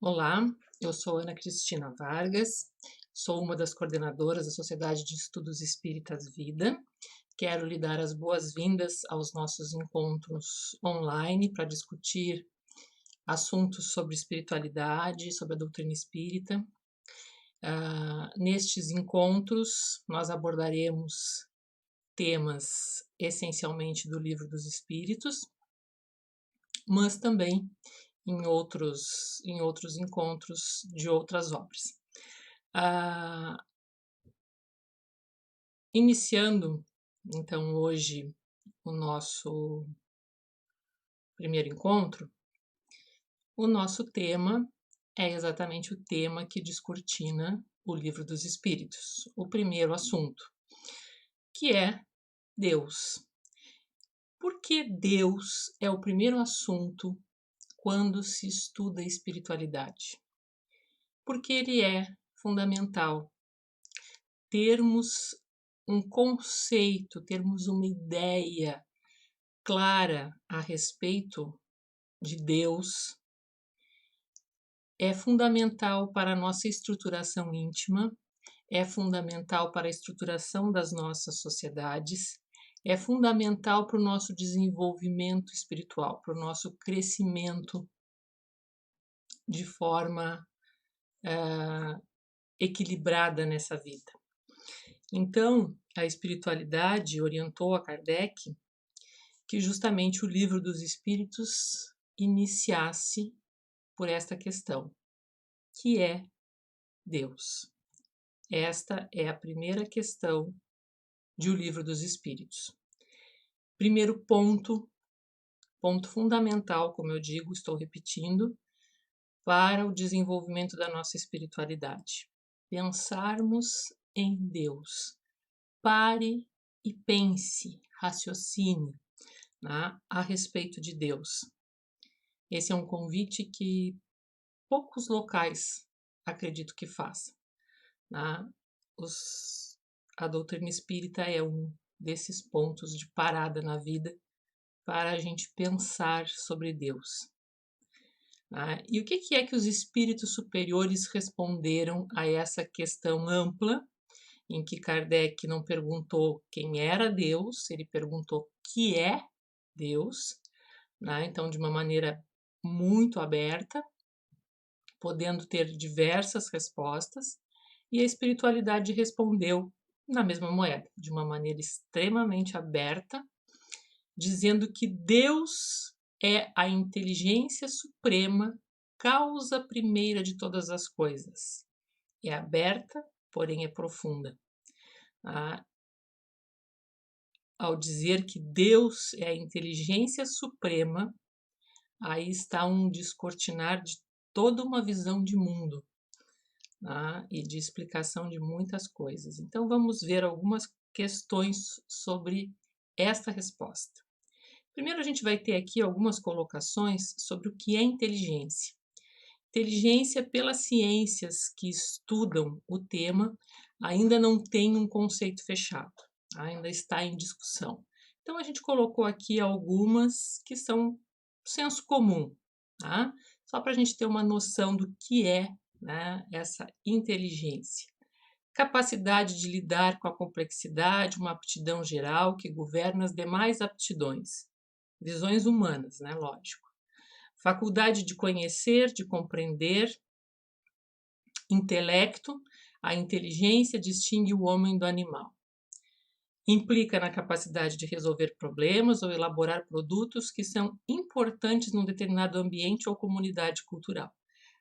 Olá, eu sou Ana Cristina Vargas, sou uma das coordenadoras da Sociedade de Estudos Espíritas Vida. Quero lhe dar as boas-vindas aos nossos encontros online para discutir assuntos sobre espiritualidade, sobre a doutrina espírita. Nestes encontros, nós abordaremos temas essencialmente do Livro dos Espíritos, mas também em outros encontros de outras obras. Iniciando, então, hoje o nosso primeiro encontro, o nosso tema é exatamente o tema que descortina o Livro dos Espíritos, o primeiro assunto, que é Deus. Por que Deus é o primeiro assunto quando se estuda a espiritualidade? Porque ele é fundamental termos um conceito, termos uma ideia clara a respeito de Deus. É fundamental para a nossa estruturação íntima, é fundamental para a estruturação das nossas sociedades, é fundamental para o nosso desenvolvimento espiritual, para o nosso crescimento de forma equilibrada nessa vida. Então, a espiritualidade orientou a Kardec que justamente o Livro dos Espíritos iniciasse por esta questão, que é Deus. Esta é a primeira questão de O Livro dos Espíritos. Primeiro ponto fundamental, como eu digo, estou repetindo, para o desenvolvimento da nossa espiritualidade. Pensarmos em Deus. Pare e pense, raciocine a respeito de Deus. Esse é um convite que poucos locais acredito que façam. A doutrina espírita é um desses pontos de parada na vida para a gente pensar sobre Deus. E o que é que os espíritos superiores responderam a essa questão ampla, em que Kardec não perguntou quem era Deus, ele perguntou que é Deus, então de uma maneira muito aberta, podendo ter diversas respostas, e a espiritualidade respondeu na mesma moeda, de uma maneira extremamente aberta, dizendo que Deus é a inteligência suprema, causa primeira de todas as coisas. É aberta, porém é profunda. Ao dizer que Deus é a inteligência suprema, aí está um descortinar de toda uma visão de mundo e de explicação de muitas coisas. Então, vamos ver algumas questões sobre esta resposta. Primeiro, a gente vai ter aqui algumas colocações sobre o que é inteligência. Inteligência, pelas ciências que estudam o tema, ainda não tem um conceito fechado, ainda está em discussão. Então, a gente colocou aqui algumas que são senso comum, só para a gente ter uma noção do que é essa inteligência. Capacidade de lidar com a complexidade, uma aptidão geral que governa as demais aptidões. Visões humanas, lógico. Faculdade de conhecer, de compreender. Intelecto, a inteligência distingue o homem do animal. Implica na capacidade de resolver problemas ou elaborar produtos que são importantes num determinado ambiente ou comunidade cultural.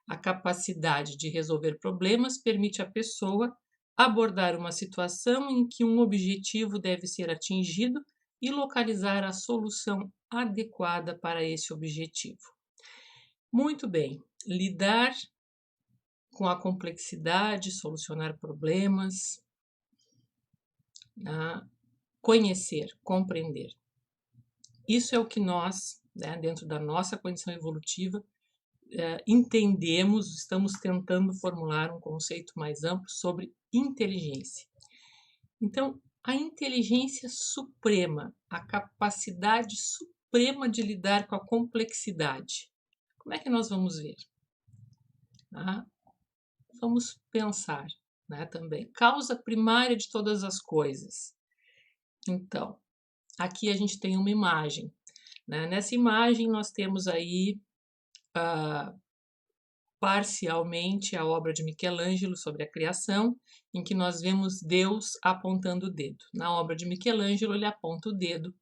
A capacidade de resolver problemas permite à pessoa abordar uma situação em que um objetivo deve ser atingido e localizar a solução adequada para esse objetivo. Muito bem, lidar com a complexidade, solucionar problemas, conhecer, compreender. Isso é o que nós, dentro da nossa condição evolutiva, entendemos, estamos tentando formular um conceito mais amplo sobre inteligência. Então, a inteligência suprema, a capacidade suprema de lidar com a complexidade. Como é que nós vamos ver? Tá? Vamos pensar, né, também. Causa primária de todas as coisas. Então, aqui a gente tem uma imagem. Né? Nessa imagem nós temos aí parcialmente a obra de Michelangelo sobre a criação, em que nós vemos Deus apontando o dedo. Na obra de Michelangelo, ele aponta o dedo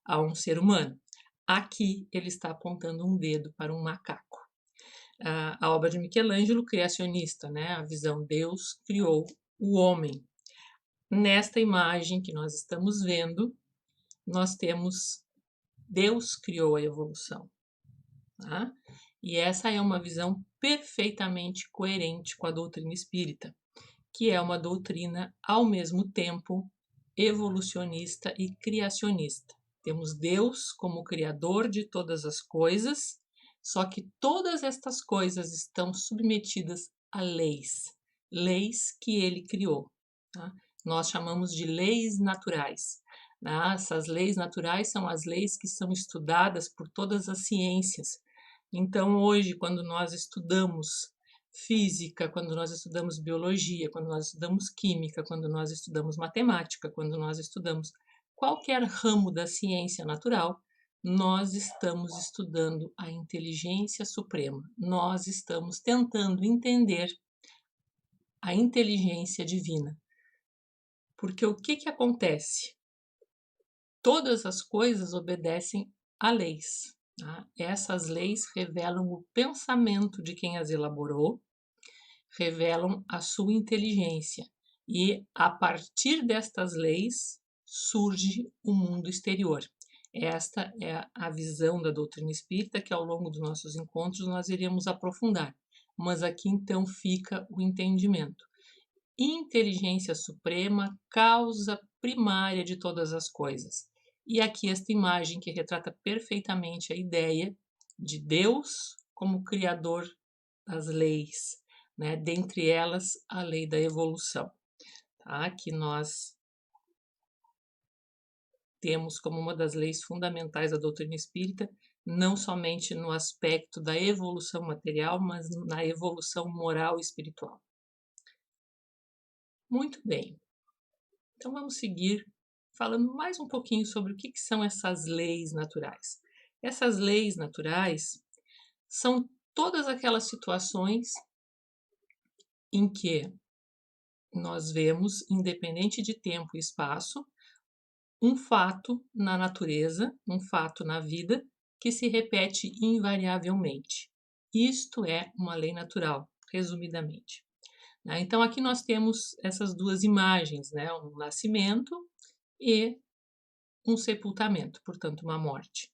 a um ser humano. Aqui, ele está apontando um dedo para um macaco. A obra de Michelangelo, criacionista, né? A visão Deus criou o homem. Nesta imagem que nós estamos vendo, nós temos Deus criou a evolução. Tá? E essa é uma visão perfeitamente coerente com a doutrina espírita, que é uma doutrina, ao mesmo tempo, evolucionista e criacionista. Temos Deus como criador de todas as coisas, só que todas estas coisas estão submetidas a leis, leis que ele criou. Tá? Nós chamamos de leis naturais. Né? Essas leis naturais são as leis que são estudadas por todas as ciências. Então, hoje, quando nós estudamos física, quando nós estudamos biologia, quando nós estudamos química, quando nós estudamos matemática, quando nós estudamos qualquer ramo da ciência natural, nós estamos estudando a inteligência suprema. Nós estamos tentando entender a inteligência divina. Porque o que acontece? Todas as coisas obedecem a leis. Tá? Essas leis revelam o pensamento de quem as elaborou, revelam a sua inteligência. E, a partir destas leis, surge o mundo exterior. Esta é a visão da doutrina espírita que, ao longo dos nossos encontros, nós iremos aprofundar. Mas aqui, então, fica o entendimento. Inteligência suprema, causa primária de todas as coisas. E aqui esta imagem que retrata perfeitamente a ideia de Deus como criador das leis, né? Dentre elas a lei da evolução, tá? Que nós temos como uma das leis fundamentais da doutrina espírita, não somente no aspecto da evolução material, mas na evolução moral e espiritual. Muito bem. Então vamos seguir falando mais um pouquinho sobre o que são essas leis naturais. Essas leis naturais são todas aquelas situações em que nós vemos, independente de tempo e espaço, um fato na natureza, um fato na vida, que se repete invariavelmente. Isto é uma lei natural, resumidamente. Então, aqui nós temos essas duas imagens, né? Um nascimento e um sepultamento, portanto, uma morte.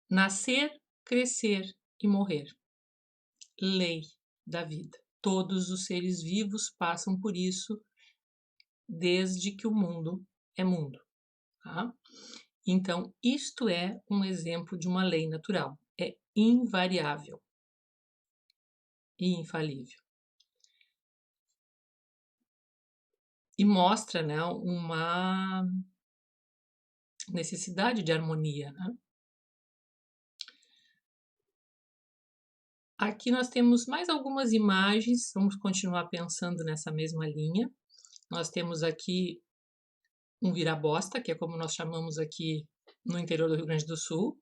Nascer, crescer e morrer. Lei da vida. Todos os seres vivos passam por isso desde que o mundo é mundo. Tá? Então, isto é um exemplo de uma lei natural. É invariável e infalível. E mostra, né, uma necessidade de harmonia. Né? Aqui nós temos mais algumas imagens, vamos continuar pensando nessa mesma linha. Nós temos aqui um vira-bosta, que é como nós chamamos aqui no interior do Rio Grande do Sul.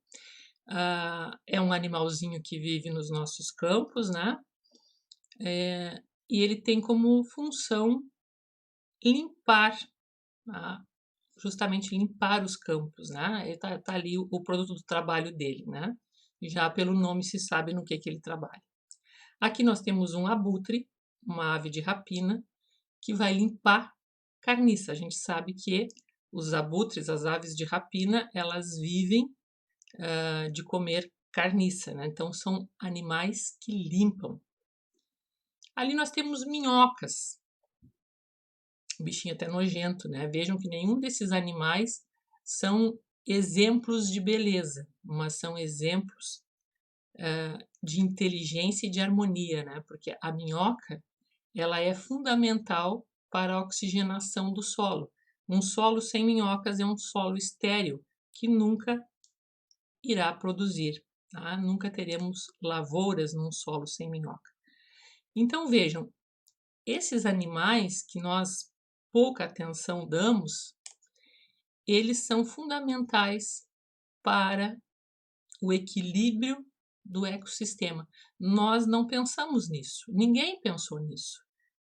É um animalzinho que vive nos nossos campos, né? E ele tem como função limpar, tá? Justamente limpar os campos, né? Ele tá ali o produto do trabalho dele, né? Já pelo nome se sabe no que ele trabalha. Aqui nós temos um abutre, uma ave de rapina, que vai limpar carniça. A gente sabe que os abutres, as aves de rapina, elas vivem de comer carniça, né? Então são animais que limpam. Ali nós temos minhocas, um bichinho até nojento, né? Vejam que nenhum desses animais são exemplos de beleza, mas são exemplos de inteligência e de harmonia, né? Porque a minhoca, ela é fundamental para a oxigenação do solo. Um solo sem minhocas é um solo estéril, que nunca irá produzir, tá? Nunca teremos lavouras num solo sem minhoca. Então, vejam, esses animais que nós pouca atenção damos, eles são fundamentais para o equilíbrio do ecossistema. Nós não pensamos nisso, ninguém pensou nisso.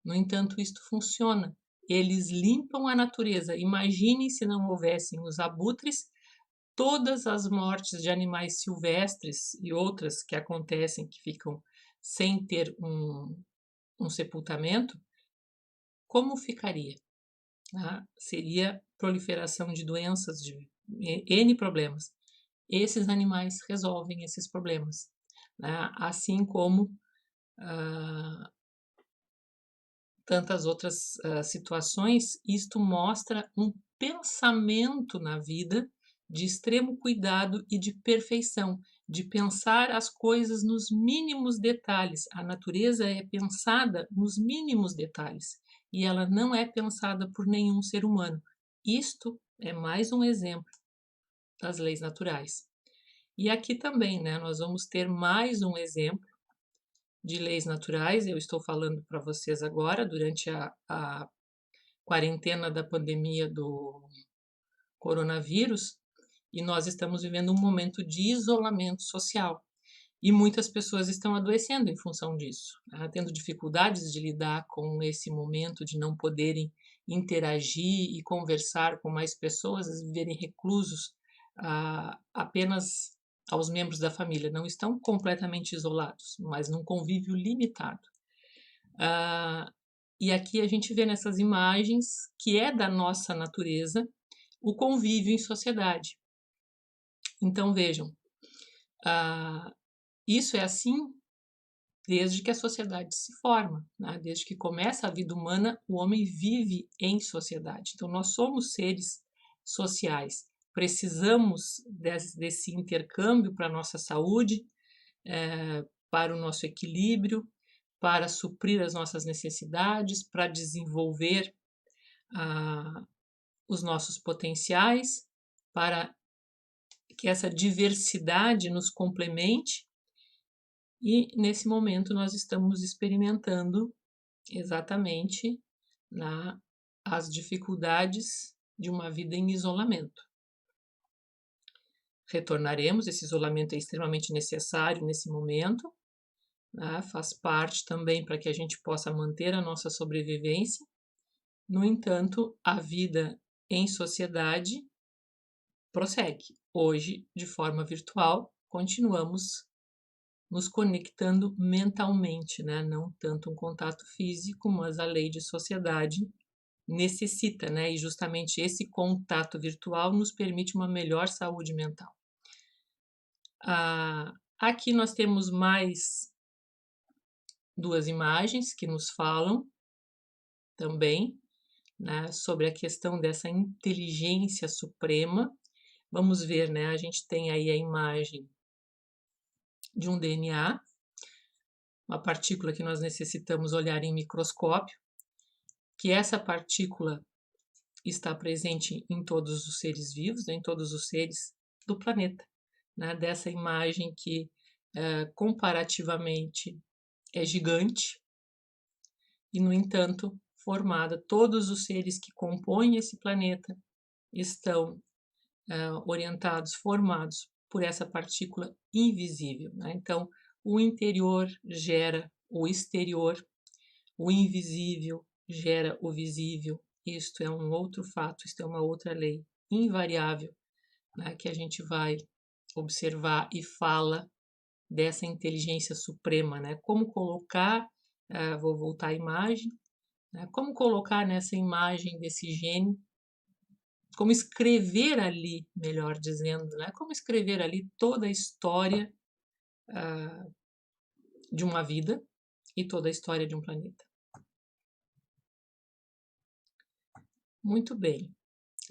No entanto, isto funciona. Eles limpam a natureza. Imaginem se não houvessem os abutres, todas as mortes de animais silvestres e outras que acontecem, que ficam sem ter um sepultamento, como ficaria? Seria proliferação de doenças, de N problemas. Esses animais resolvem esses problemas, né? Assim como tantas outras situações. Isto mostra um pensamento na vida de extremo cuidado e de perfeição, de pensar as coisas nos mínimos detalhes. A natureza é pensada nos mínimos detalhes e ela não é pensada por nenhum ser humano. Isto é mais um exemplo das leis naturais. E aqui também, né, nós vamos ter mais um exemplo de leis naturais. Eu estou falando para vocês agora, durante a quarentena da pandemia do coronavírus, e nós estamos vivendo um momento de isolamento social. E muitas pessoas estão adoecendo em função disso, né? Tendo dificuldades de lidar com esse momento, de não poderem interagir e conversar com mais pessoas, viverem reclusos apenas aos membros da família. Não estão completamente isolados, mas num convívio limitado. E aqui a gente vê nessas imagens, que é da nossa natureza, o convívio em sociedade. Então, vejam, isso é assim desde que a sociedade se forma, né? Desde que começa a vida humana, o homem vive em sociedade. Então, nós somos seres sociais, precisamos desse intercâmbio para a nossa saúde, para o nosso equilíbrio, para suprir as nossas necessidades, para desenvolver os nossos potenciais, para que essa diversidade nos complemente. E nesse momento nós estamos experimentando exatamente as dificuldades de uma vida em isolamento. Retornaremos, esse isolamento é extremamente necessário nesse momento, né? Faz parte também para que a gente possa manter a nossa sobrevivência. No entanto, a vida em sociedade prossegue. Hoje, de forma virtual, continuamos nos conectando mentalmente, né? Não tanto um contato físico, mas a lei de sociedade necessita, né? E justamente esse contato virtual nos permite uma melhor saúde mental. Aqui nós temos mais duas imagens que nos falam também, né, sobre a questão dessa inteligência suprema. Vamos ver, né? A gente tem aí a imagem de um DNA, uma partícula que nós necessitamos olhar em microscópio, que essa partícula está presente em todos os seres vivos, né, em todos os seres do planeta, né? Dessa imagem que comparativamente é gigante e, no entanto, formada, todos os seres que compõem esse planeta estão orientados, formados por essa partícula invisível, né? Então, o interior gera o exterior, o invisível gera o visível. Isto é um outro fato, isto é uma outra lei invariável, né, que a gente vai observar e fala dessa inteligência suprema, né? Como colocar, vou voltar à imagem, né? Como colocar nessa imagem desse gene, como escrever ali, melhor dizendo, né? Como escrever ali toda a história de uma vida e toda a história de um planeta. Muito bem.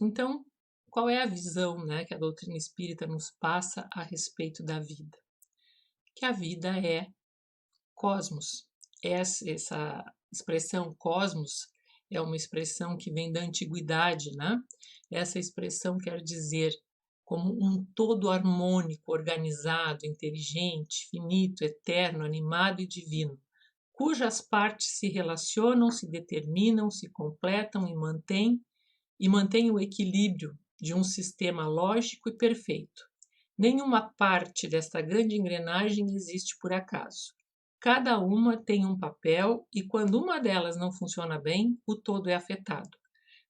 Então, qual é a visão, né, que a doutrina espírita nos passa a respeito da vida? Que a vida é cosmos. Essa expressão cosmos é uma expressão que vem da antiguidade, né? Essa expressão quer dizer como um todo harmônico, organizado, inteligente, finito, eterno, animado e divino, cujas partes se relacionam, se determinam, se completam e mantêm o equilíbrio de um sistema lógico e perfeito. Nenhuma parte desta grande engrenagem existe por acaso. Cada uma tem um papel e quando uma delas não funciona bem, o todo é afetado.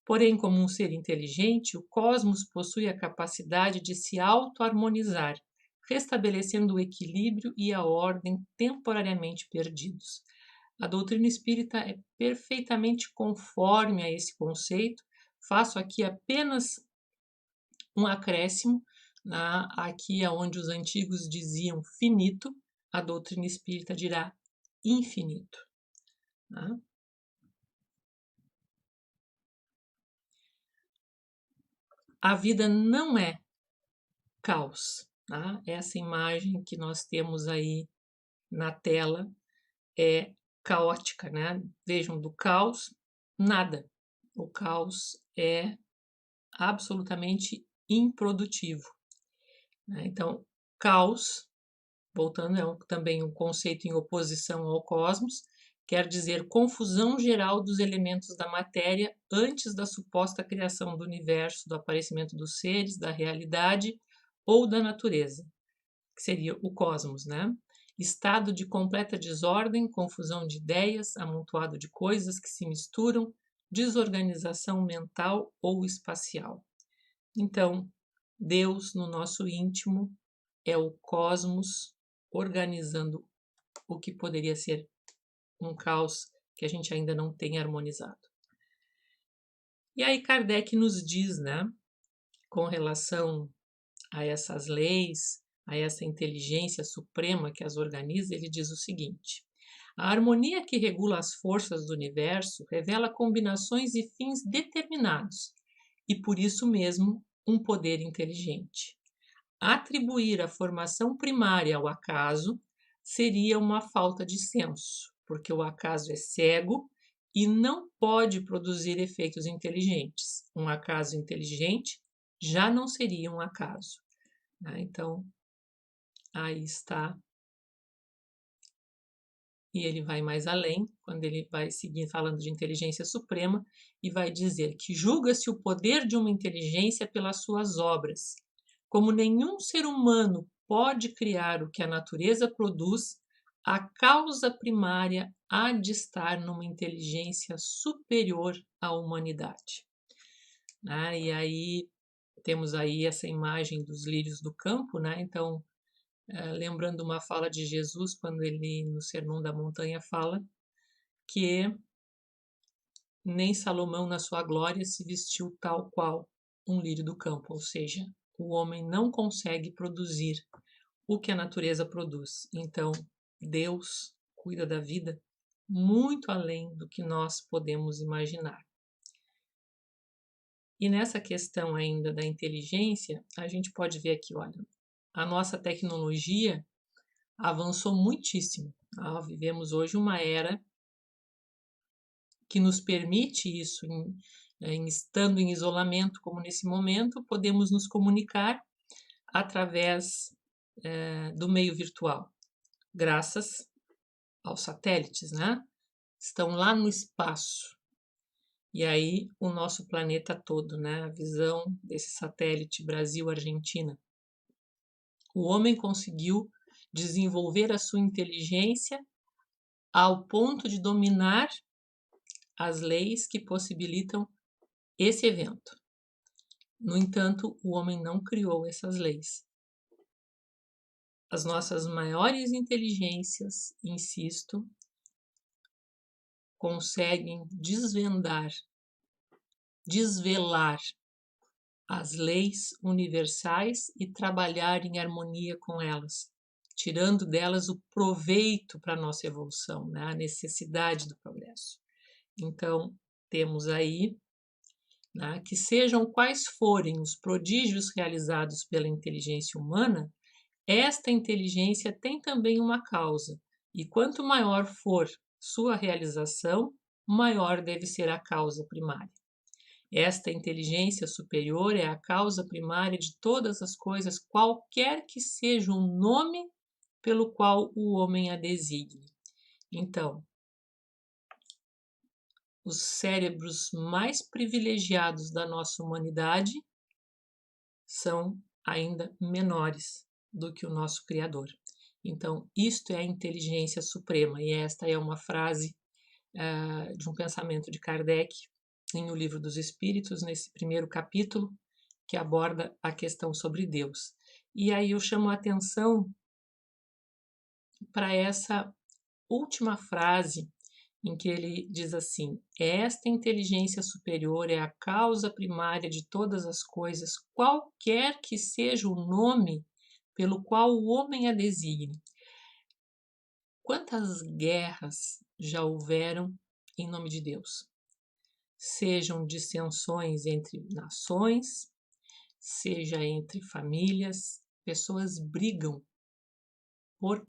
Porém, como um ser inteligente, o cosmos possui a capacidade de se auto-harmonizar, restabelecendo o equilíbrio e a ordem temporariamente perdidos. A doutrina espírita é perfeitamente conforme a esse conceito. Faço aqui apenas um acréscimo, aqui onde os antigos diziam finito, a doutrina espírita dirá infinito. Né? A vida não é caos. Tá? Essa imagem que nós temos aí na tela é caótica, né? Vejam, do caos, nada. O caos é absolutamente improdutivo. Né? Então, caos, voltando, é também um conceito em oposição ao cosmos, quer dizer confusão geral dos elementos da matéria antes da suposta criação do universo, do aparecimento dos seres, da realidade ou da natureza, que seria o cosmos, né? Estado de completa desordem, confusão de ideias, amontoado de coisas que se misturam, desorganização mental ou espacial. Então, Deus no nosso íntimo é o cosmos organizando o que poderia ser um caos que a gente ainda não tem harmonizado. E aí Kardec nos diz, né, com relação a essas leis, a essa inteligência suprema que as organiza, ele diz o seguinte: a harmonia que regula as forças do universo revela combinações e fins determinados, e por isso mesmo um poder inteligente. Atribuir a formação primária ao acaso seria uma falta de senso, porque o acaso é cego e não pode produzir efeitos inteligentes. Um acaso inteligente já não seria um acaso. Então, aí está. E ele vai mais além, quando ele vai seguir falando de inteligência suprema, e vai dizer que julga-se o poder de uma inteligência pelas suas obras. Como nenhum ser humano pode criar o que a natureza produz, a causa primária há de estar numa inteligência superior à humanidade. E aí temos aí essa imagem dos lírios do campo, né? Então, lembrando uma fala de Jesus, quando ele, no Sermão da Montanha, fala que nem Salomão, na sua glória, se vestiu tal qual um lírio do campo, ou seja, o homem não consegue produzir o que a natureza produz. Então, Deus cuida da vida muito além do que nós podemos imaginar. E nessa questão ainda da inteligência, a gente pode ver aqui, olha, a nossa tecnologia avançou muitíssimo. Vivemos hoje uma era que nos permite isso, estando em isolamento, como nesse momento, podemos nos comunicar através do meio virtual, graças aos satélites, né? Estão lá no espaço. E aí o nosso planeta todo, né? A visão desse satélite Brasil-Argentina. O homem conseguiu desenvolver a sua inteligência ao ponto de dominar as leis que possibilitam esse evento. No entanto, o homem não criou essas leis. As nossas maiores inteligências, insisto, conseguem desvelar as leis universais e trabalhar em harmonia com elas, tirando delas o proveito para a nossa evolução, né? A necessidade do progresso. Então, temos aí, né, que sejam quais forem os prodígios realizados pela inteligência humana, esta inteligência tem também uma causa, e quanto maior for sua realização, maior deve ser a causa primária. Esta inteligência superior é a causa primária de todas as coisas, qualquer que seja o nome pelo qual o homem a designe. Então, os cérebros mais privilegiados da nossa humanidade são ainda menores do que o nosso Criador. Então, isto é a inteligência suprema, e esta é uma frase de um pensamento de Kardec em O Livro dos Espíritos, nesse primeiro capítulo, que aborda a questão sobre Deus. E aí eu chamo a atenção para essa última frase, em que ele diz assim: esta inteligência superior é a causa primária de todas as coisas, qualquer que seja o nome pelo qual o homem a designe. Quantas guerras já houveram em nome de Deus? Sejam dissensões entre nações, seja entre famílias, pessoas brigam por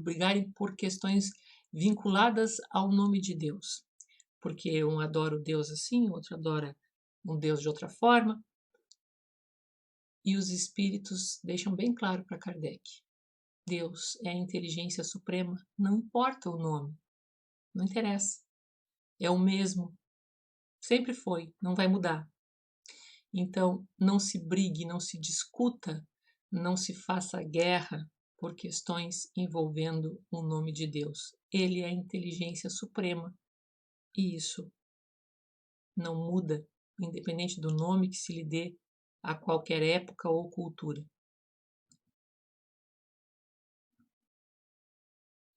brigarem por questões vinculadas ao nome de Deus. Porque um adora o Deus assim, outro adora um Deus de outra forma. E os espíritos deixam bem claro para Kardec: Deus é a inteligência suprema, não importa o nome, não interessa. É o mesmo, sempre foi, não vai mudar. Então, não se brigue, não se discuta, não se faça guerra por questões envolvendo o nome de Deus. Ele é a inteligência suprema e isso não muda, independente do nome que se lhe dê a qualquer época ou cultura.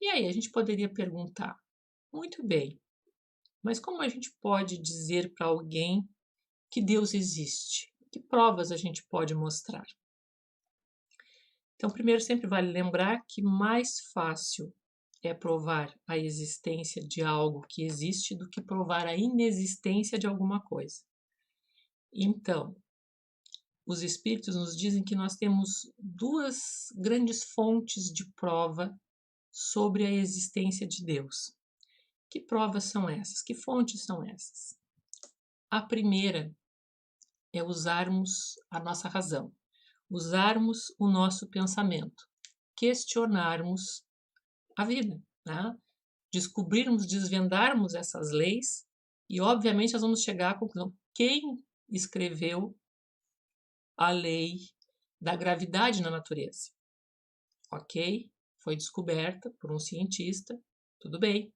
E aí a gente poderia perguntar: muito bem, mas como a gente pode dizer para alguém que Deus existe? Que provas a gente pode mostrar? Então, primeiro, sempre vale lembrar que mais fácil é provar a existência de algo que existe do que provar a inexistência de alguma coisa. Então, os espíritos nos dizem que nós temos duas grandes fontes de prova sobre a existência de Deus. Que provas são essas? Que fontes são essas? A primeira é usarmos a nossa razão, usarmos o nosso pensamento, questionarmos a vida, né? Descobrirmos, desvendarmos essas leis e, obviamente, nós vamos chegar à conclusão: quem escreveu a lei da gravidade na natureza? Ok, foi descoberta por um cientista, tudo bem,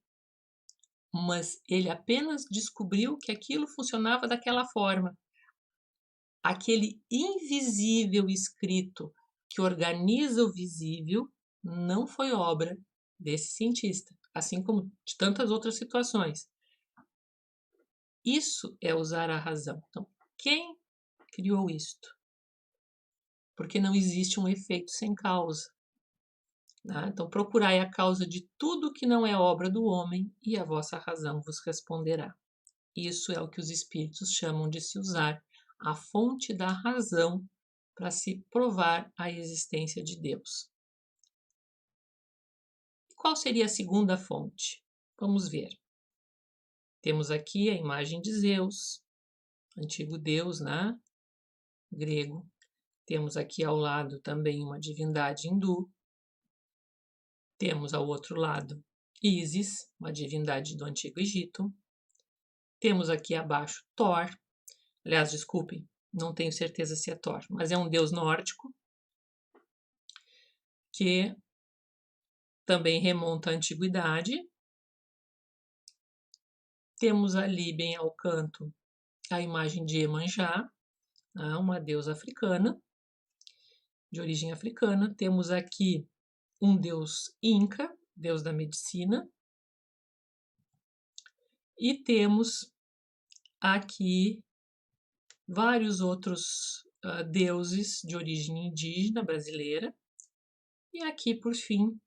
mas ele apenas descobriu que aquilo funcionava daquela forma. Aquele invisível escrito que organiza o visível não foi obra desse cientista, assim como de tantas outras situações. Isso é usar a razão. Então, quem criou isto? Porque não existe um efeito sem causa. Né? Então, procurai a causa de tudo que não é obra do homem e a vossa razão vos responderá. Isso é o que os espíritos chamam de se usar a fonte da razão para se provar a existência de Deus. Qual seria a segunda fonte? Vamos ver. Temos aqui a imagem de Zeus, antigo deus, né? Grego. Temos aqui ao lado também uma divindade hindu. Temos ao outro lado Ísis, uma divindade do Antigo Egito. Temos aqui abaixo Thor. Aliás, desculpem, não tenho certeza se é Thor, mas é um deus nórdico que também remonta à antiguidade. Temos ali bem ao canto a imagem de Iemanjá, uma deusa africana, de origem africana. Temos aqui um deus inca, deus da medicina. E temos aqui vários outros deuses de origem indígena brasileira. E aqui, por fim,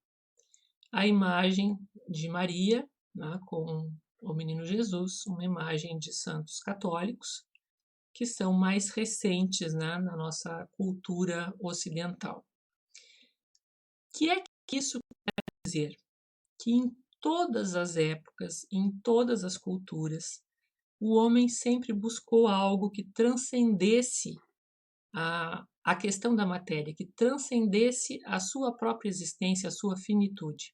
a imagem de Maria, né, com o menino Jesus, uma imagem de santos católicos, que são mais recentes, né, na nossa cultura ocidental. O que é que isso quer dizer? Que em todas as épocas, em todas as culturas, o homem sempre buscou algo que transcendesse a questão da matéria, que transcendesse a sua própria existência, a sua finitude.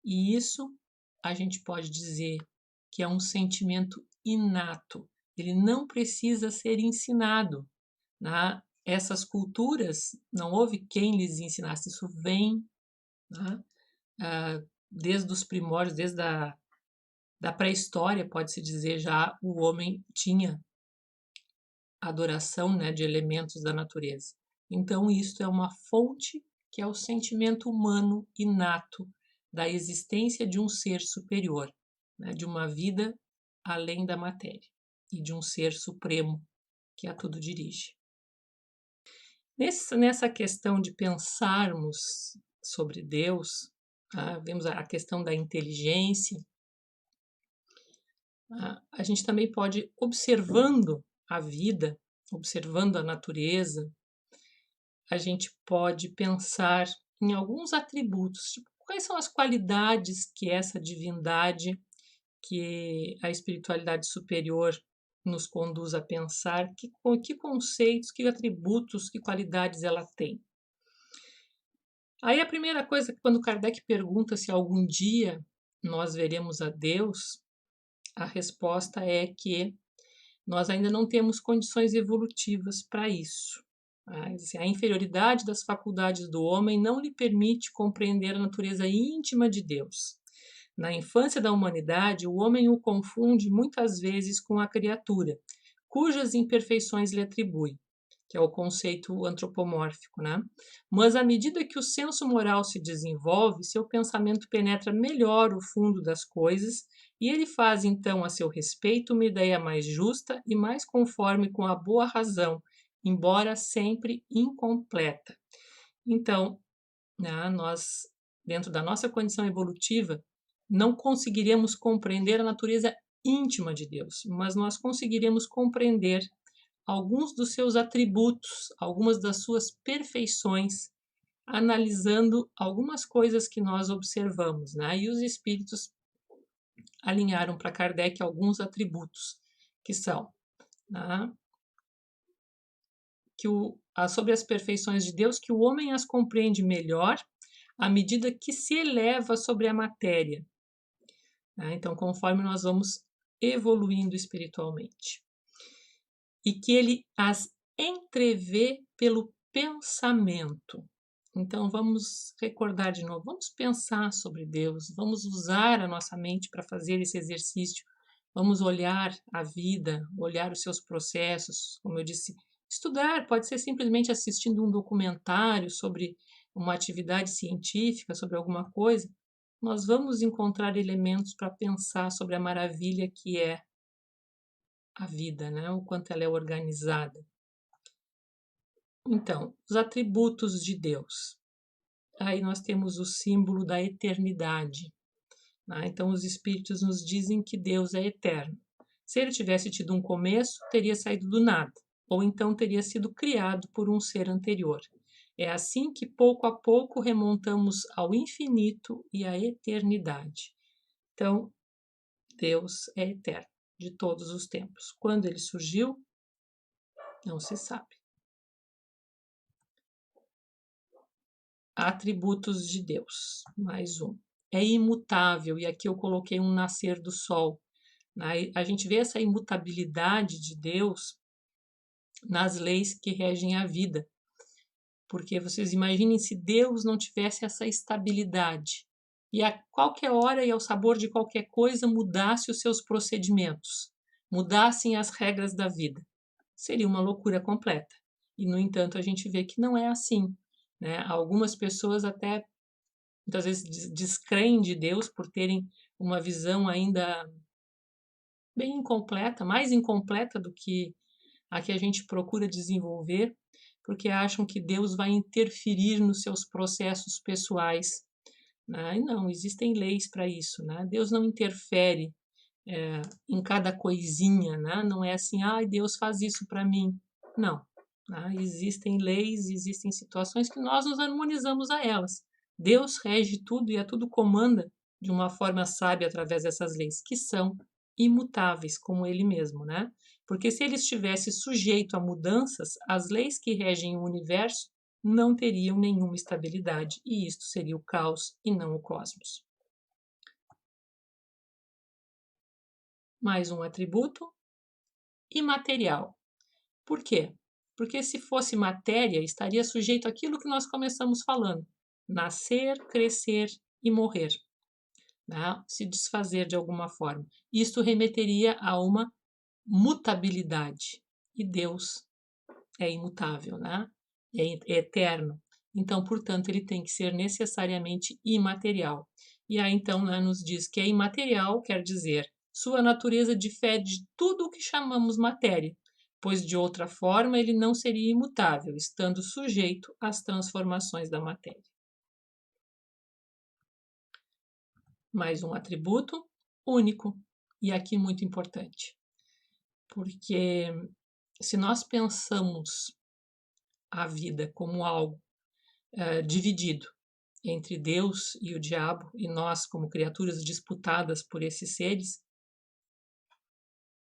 E isso a gente pode dizer que é um sentimento inato. Ele não precisa ser ensinado. Né? Essas culturas, não houve quem lhes ensinasse, isso vem, né? Desde os primórdios, desde da pré-história, pode-se dizer, já o homem tinha adoração, né, de elementos da natureza. Então, isto é uma fonte que é o sentimento humano inato da existência de um ser superior, né, de uma vida além da matéria e de um ser supremo que a tudo dirige. Nessa questão de pensarmos sobre Deus, vemos a questão da inteligência, a gente também pode, observando a vida, observando a natureza, a gente pode pensar em alguns atributos, tipo, quais são as qualidades que essa divindade, que a espiritualidade superior nos conduz a pensar, que conceitos, que atributos, que qualidades ela tem. Aí a primeira coisa, quando Kardec pergunta se algum dia nós veremos a Deus, a resposta é que nós ainda não temos condições evolutivas para isso. A inferioridade das faculdades do homem não lhe permite compreender a natureza íntima de Deus. Na infância da humanidade, o homem o confunde muitas vezes com a criatura, cujas imperfeições lhe atribui, que é o conceito antropomórfico, né? Mas à medida que o senso moral se desenvolve, seu pensamento penetra melhor o fundo das coisas e ele faz então a seu respeito uma ideia mais justa e mais conforme com a boa razão, embora sempre incompleta. Então, nós, dentro da nossa condição evolutiva, não conseguiremos compreender a natureza íntima de Deus, mas nós conseguiremos compreender alguns dos seus atributos, algumas das suas perfeições, analisando algumas coisas que nós observamos, né? E os espíritos alinharam para Kardec alguns atributos, que são, né, sobre as perfeições de Deus, que o homem as compreende melhor à medida que se eleva sobre a matéria. Né? Então, conforme nós vamos evoluindo espiritualmente. E que ele as entrevê pelo pensamento. Então, vamos recordar de novo, vamos pensar sobre Deus, vamos usar a nossa mente para fazer esse exercício, vamos olhar a vida, olhar os seus processos, como eu disse, estudar, pode ser simplesmente assistindo um documentário sobre uma atividade científica, sobre alguma coisa, nós vamos encontrar elementos para pensar sobre a maravilha que é a vida, né? O quanto ela é organizada. Então, os atributos de Deus. Aí nós temos o símbolo da eternidade. Né? Então, os espíritos nos dizem que Deus é eterno. Se ele tivesse tido um começo, teria saído do nada, ou então teria sido criado por um ser anterior. É assim que, pouco a pouco, remontamos ao infinito e à eternidade. Então, Deus é eterno, de todos os tempos. Quando ele surgiu, não se sabe. Atributos de Deus, mais um. É imutável, e aqui eu coloquei um nascer do sol. A gente vê essa imutabilidade de Deus nas leis que regem a vida. Porque vocês imaginem se Deus não tivesse essa estabilidade e a qualquer hora e ao sabor de qualquer coisa mudasse os seus procedimentos, mudassem as regras da vida. Seria uma loucura completa. E, no entanto, a gente vê que não é assim. Né? Algumas pessoas até, muitas vezes, descreem de Deus por terem uma visão ainda bem incompleta, mais incompleta do que a que a gente procura desenvolver, porque acham que Deus vai interferir nos seus processos pessoais. Né? E não, existem leis para isso. Né? Deus não interfere em cada coisinha, né? Não é assim, Deus faz isso para mim. Não. Né? Existem leis, existem situações que nós nos harmonizamos a elas. Deus rege tudo e a tudo comanda de uma forma sábia através dessas leis, que são imutáveis, como ele mesmo, né? Porque se ele estivesse sujeito a mudanças, as leis que regem o universo não teriam nenhuma estabilidade, e isto seria o caos e não o cosmos. mais um atributo, imaterial. Por quê? Porque se fosse matéria, estaria sujeito àquilo que nós começamos falando: nascer, crescer e morrer, né? Se desfazer de alguma forma. Isto remeteria a uma mutabilidade. E Deus é imutável, né? É eterno. Então, portanto, ele tem que ser necessariamente imaterial. E aí, então, né, nos diz que é imaterial, quer dizer, sua natureza difere de tudo o que chamamos matéria, pois de outra forma ele não seria imutável, estando sujeito às transformações da matéria. Mais um atributo único, e aqui muito importante, porque se nós pensamos a vida como algo dividido entre Deus e o diabo, e nós como criaturas disputadas por esses seres,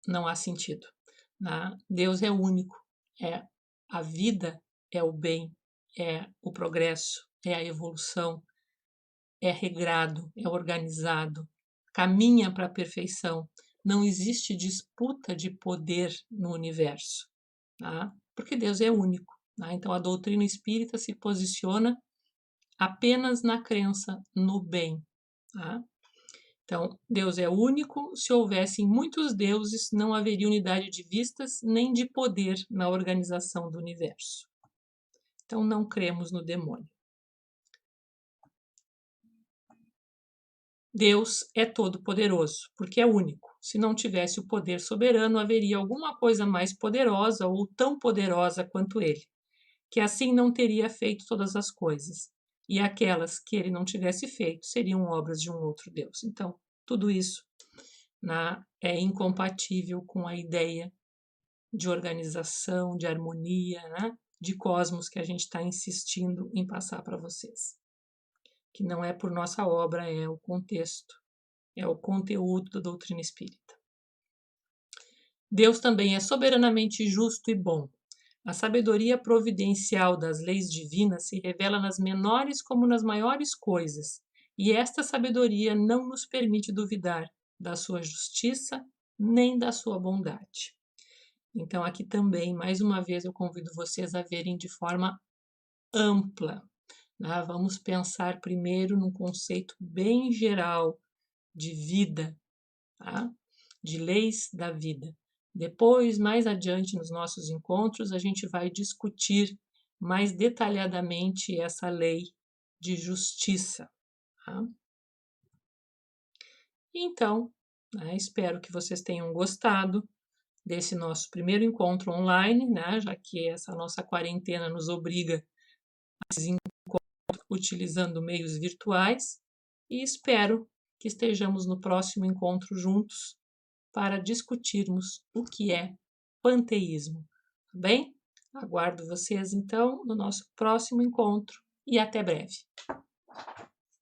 não há sentido, né? Deus é único, é a vida, é o bem, é o progresso, é a evolução, é regrado, é organizado, caminha para a perfeição. Não existe disputa de poder no universo, tá? Porque Deus é único. Tá? Então a doutrina espírita se posiciona apenas na crença no bem. Tá? Então, Deus é único. Se houvessem muitos deuses, não haveria unidade de vistas nem de poder na organização do universo. Então, não cremos no demônio. Deus é todo-poderoso, porque é único. Se não tivesse o poder soberano, haveria alguma coisa mais poderosa ou tão poderosa quanto ele, que assim não teria feito todas as coisas. E aquelas que ele não tivesse feito seriam obras de um outro Deus. Então, tudo isso, né, é incompatível com a ideia de organização, de harmonia, né, de cosmos que a gente está insistindo em passar para vocês. Que não é por nossa obra, é o contexto, é o conteúdo da doutrina espírita. Deus também é soberanamente justo e bom. A sabedoria providencial das leis divinas se revela nas menores como nas maiores coisas, e esta sabedoria não nos permite duvidar da sua justiça nem da sua bondade. Então, aqui também, mais uma vez, eu convido vocês a verem de forma ampla. Né? Vamos pensar primeiro num conceito bem geral de vida, tá? De leis da vida. Depois, mais adiante nos nossos encontros, a gente vai discutir mais detalhadamente essa lei de justiça. Tá? Então, né, espero que vocês tenham gostado desse nosso primeiro encontro online, né, já que essa nossa quarentena nos obriga a se encontrar utilizando meios virtuais, e espero que estejamos no próximo encontro juntos para discutirmos o que é panteísmo, tá bem? Aguardo vocês então no nosso próximo encontro e até breve.